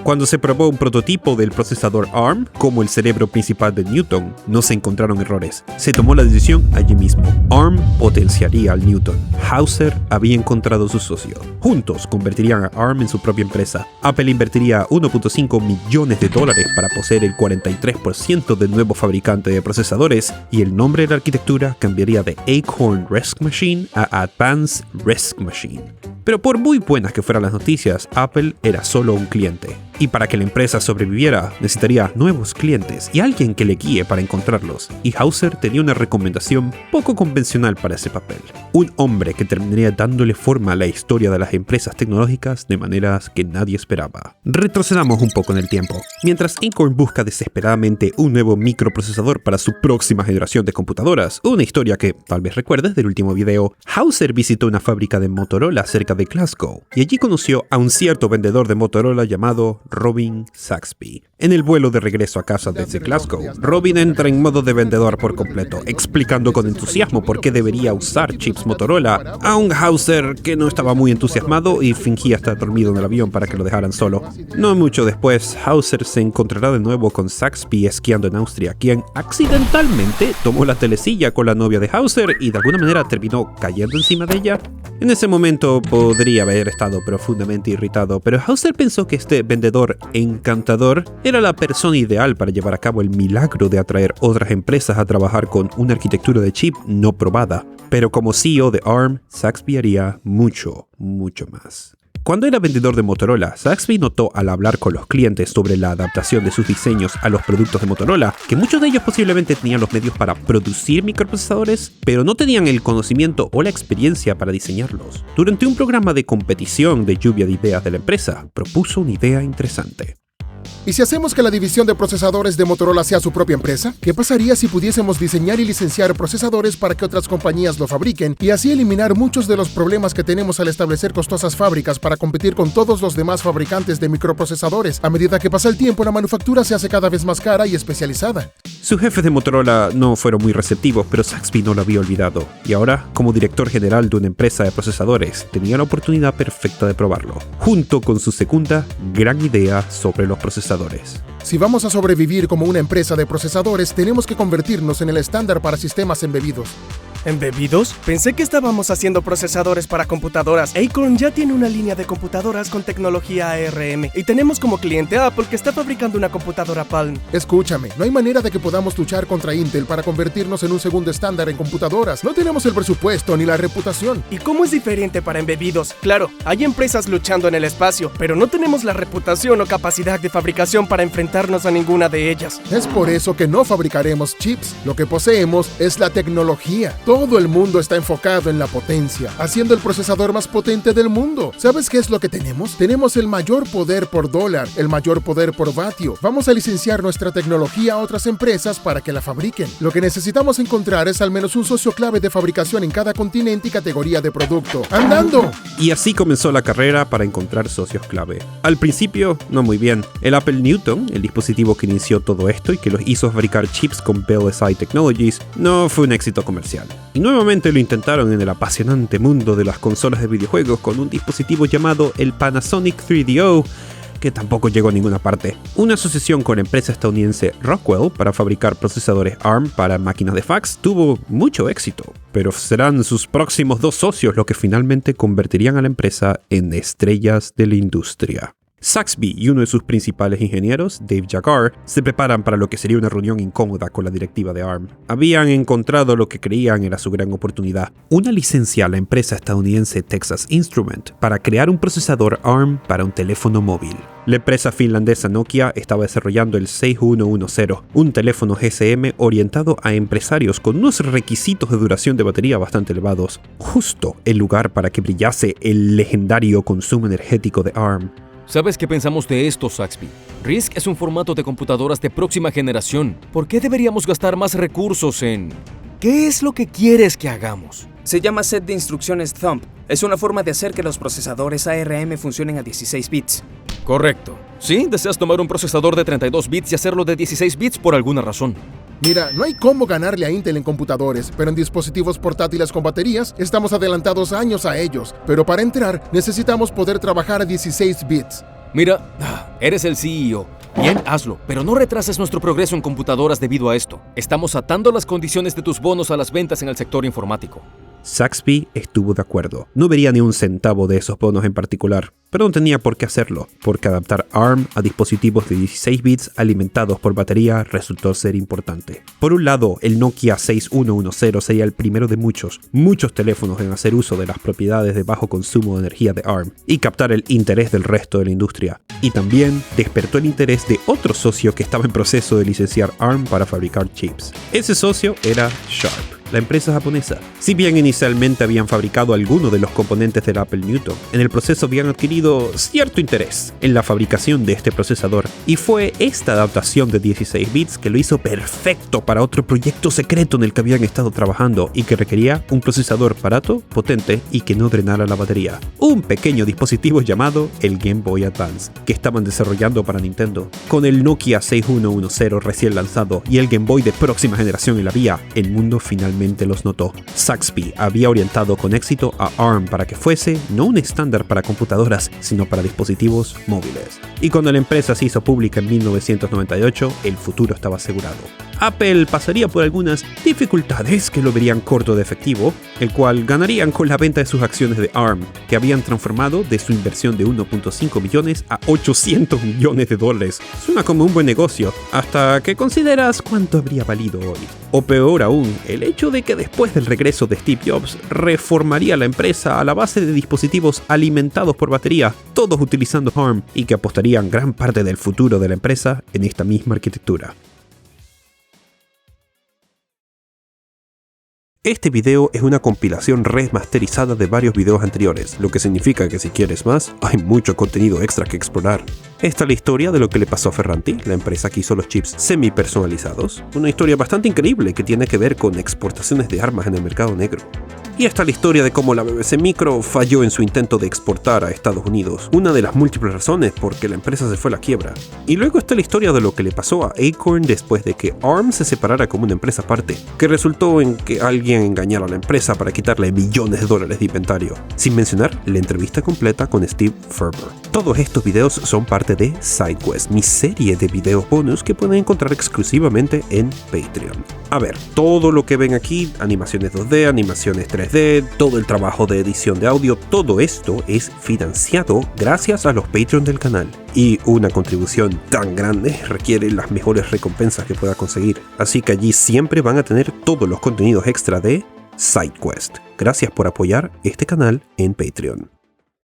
Cuando se probó un prototipo del procesador ARM como el cerebro principal de Newton, no se encontraron errores. Se tomó la decisión allí mismo. ARM potenciaría al Newton. Hauser había encontrado su socio. Juntos convertirían a ARM en su propia empresa. Apple invertiría $1.5 millones para poseer el 43% del nuevo fabricante de procesadores, y el nombre de la arquitectura cambiaría de Acorn RISC Machine a Advanced RISC Machine. Pero por muy buenas que fueran las noticias, Apple era solo un cliente. Y para que la empresa sobreviviera, necesitaría nuevos clientes y alguien que le guíe para encontrarlos. Y Hauser tenía una recomendación poco convencional para ese papel. Un hombre que terminaría dándole forma a la historia de las empresas tecnológicas de maneras que nadie esperaba. Retrocedamos un poco en el tiempo. Mientras Incorn busca desesperadamente un nuevo microprocesador para su próxima generación de computadoras, una historia que tal vez recuerdes del último video, Hauser visitó una fábrica de Motorola cerca de Glasgow y allí conoció a un cierto vendedor de Motorola llamado Robin Saxby. En el vuelo de regreso a casa desde Glasgow, Robin entra en modo de vendedor por completo, explicando con entusiasmo por qué debería usar chips Motorola a un Hauser que no estaba muy entusiasmado y fingía estar dormido en el avión para que lo dejaran solo. No mucho después, Hauser se encontrará de nuevo con Saxby esquiando en Austria, quien accidentalmente tomó la telecilla con la novia de Hauser y de alguna manera terminó cayendo encima de ella. En ese momento podría haber estado profundamente irritado, pero Hauser pensó que este vendedor encantador era la persona ideal para llevar a cabo el milagro de atraer otras empresas a trabajar con una arquitectura de chip no probada. Pero como CEO de ARM, Saxby haría mucho más. Cuando era vendedor de Motorola, Saxby notó al hablar con los clientes sobre la adaptación de sus diseños a los productos de Motorola, que muchos de ellos posiblemente tenían los medios para producir microprocesadores, pero no tenían el conocimiento o la experiencia para diseñarlos. Durante un programa de competición de lluvia de ideas de la empresa, propuso una idea interesante. ¿Y si hacemos que la división de procesadores de Motorola sea su propia empresa? ¿Qué pasaría si pudiésemos diseñar y licenciar procesadores para que otras compañías lo fabriquen y así eliminar muchos de los problemas que tenemos al establecer costosas fábricas para competir con todos los demás fabricantes de microprocesadores? A medida que pasa el tiempo, la manufactura se hace cada vez más cara y especializada. Sus jefes de Motorola no fueron muy receptivos, pero Saxby no lo había olvidado. Y ahora, como director general de una empresa de procesadores, tenía la oportunidad perfecta de probarlo, junto con su segunda gran idea sobre los procesadores. Si vamos a sobrevivir como una empresa de procesadores, tenemos que convertirnos en el estándar para sistemas embebidos. ¿Embebidos? Pensé que estábamos haciendo procesadores para computadoras. Acorn ya tiene una línea de computadoras con tecnología ARM y tenemos como cliente a Apple, que está fabricando una computadora Palm. Escúchame, no hay manera de que podamos luchar contra Intel para convertirnos en un segundo estándar en computadoras. No tenemos el presupuesto ni la reputación. ¿Y cómo es diferente para embebidos? Claro, hay empresas luchando en el espacio, pero no tenemos la reputación o capacidad de fabricación para enfrentarnos a ninguna de ellas. Es por eso que no fabricaremos chips. Lo que poseemos es la tecnología. Todo el mundo está enfocado en la potencia, haciendo el procesador más potente del mundo. ¿Sabes qué es lo que tenemos? Tenemos el mayor poder por dólar, el mayor poder por vatio. Vamos a licenciar nuestra tecnología a otras empresas para que la fabriquen. Lo que necesitamos encontrar es al menos un socio clave de fabricación en cada continente y categoría de producto. ¡Andando! Y así comenzó la carrera para encontrar socios clave. Al principio, no muy bien. El Apple Newton, el dispositivo que inició todo esto y que los hizo fabricar chips con BLSI Technologies, no fue un éxito comercial. Y nuevamente lo intentaron en el apasionante mundo de las consolas de videojuegos con un dispositivo llamado el Panasonic 3DO, que tampoco llegó a ninguna parte. Una asociación con la empresa estadounidense Rockwell para fabricar procesadores ARM para máquinas de fax tuvo mucho éxito, pero serán sus próximos dos socios los que finalmente convertirían a la empresa en estrellas de la industria. Saxby y uno de sus principales ingenieros, Dave Jagar, se preparan para lo que sería una reunión incómoda con la directiva de ARM. Habían encontrado lo que creían era su gran oportunidad: una licencia a la empresa estadounidense Texas Instrument para crear un procesador ARM para un teléfono móvil. La empresa finlandesa Nokia estaba desarrollando el 6110, un teléfono GSM orientado a empresarios con unos requisitos de duración de batería bastante elevados, justo el lugar para que brillase el legendario consumo energético de ARM. ¿Sabes qué pensamos de esto, Saxby? RISC es un formato de computadoras de próxima generación. ¿Por qué deberíamos gastar más recursos en...? ¿Qué es lo que quieres que hagamos? Se llama set de instrucciones Thumb. Es una forma de hacer que los procesadores ARM funcionen a 16 bits. Correcto. Sí, deseas tomar un procesador de 32 bits y hacerlo de 16 bits por alguna razón. Mira, no hay cómo ganarle a Intel en computadores, pero en dispositivos portátiles con baterías estamos adelantados años a ellos. Pero para entrar necesitamos poder trabajar a 16 bits. Mira, eres el CEO. Bien, hazlo, pero no retrases nuestro progreso en computadoras debido a esto. Estamos atando las condiciones de tus bonos a las ventas en el sector informático. Saxby estuvo de acuerdo. No vería ni un centavo de esos bonos en particular, pero no tenía por qué hacerlo, porque adaptar ARM a dispositivos de 16 bits alimentados por batería resultó ser importante. Por un lado, el Nokia 6110 sería el primero de muchos teléfonos en hacer uso de las propiedades de bajo consumo de energía de ARM y captar el interés del resto de la industria. Y también despertó el interés de otro socio que estaba en proceso de licenciar ARM para fabricar chips. Ese socio era Sharp, la empresa japonesa. Si bien inicialmente habían fabricado algunos de los componentes del Apple Newton, en el proceso habían adquirido cierto interés en la fabricación de este procesador, y fue esta adaptación de 16 bits que lo hizo perfecto para otro proyecto secreto en el que habían estado trabajando y que requería un procesador barato, potente y que no drenara la batería. Un pequeño dispositivo llamado el Game Boy Advance, que estaban desarrollando para Nintendo. Con el Nokia 6110 recién lanzado y el Game Boy de próxima generación en la vía, el mundo finalmente los notó. Saxby había orientado con éxito a ARM para que fuese no un estándar para computadoras, sino para dispositivos móviles. Y cuando la empresa se hizo pública en 1998, el futuro estaba asegurado. Apple pasaría por algunas dificultades que lo verían corto de efectivo, el cual ganarían con la venta de sus acciones de ARM, que habían transformado de su inversión de 1.5 millones a 800 millones de dólares. Suena como un buen negocio, hasta que consideras cuánto habría valido hoy. O peor aún, el hecho de que después del regreso de Steve Jobs, reformaría la empresa a la base de dispositivos alimentados por batería, todos utilizando ARM, y que apostarían gran parte del futuro de la empresa en esta misma arquitectura. Este video es una compilación remasterizada de varios videos anteriores, lo que significa que si quieres más, hay mucho contenido extra que explorar. Esta es la historia de lo que le pasó a Ferranti, la empresa que hizo los chips semi-personalizados. Una historia bastante increíble que tiene que ver con exportaciones de armas en el mercado negro. Y esta es la historia de cómo la BBC Micro falló en su intento de exportar a Estados Unidos, una de las múltiples razones por que la empresa se fue a la quiebra. Y luego está la historia de lo que le pasó a Acorn después de que ARM se separara como una empresa aparte, que resultó en que alguien engañara a la empresa para quitarle millones de dólares de inventario, sin mencionar la entrevista completa con Steve Ferber. Todos estos videos son parte de SideQuest, mi serie de videos bonus que pueden encontrar exclusivamente en Patreon. A ver, todo lo que ven aquí, animaciones 2D, animaciones 3D, todo el trabajo de edición de audio, todo esto es financiado gracias a los Patreon del canal. Y una contribución tan grande requiere las mejores recompensas que pueda conseguir. Así que allí siempre van a tener todos los contenidos extra de SideQuest. Gracias por apoyar este canal en Patreon.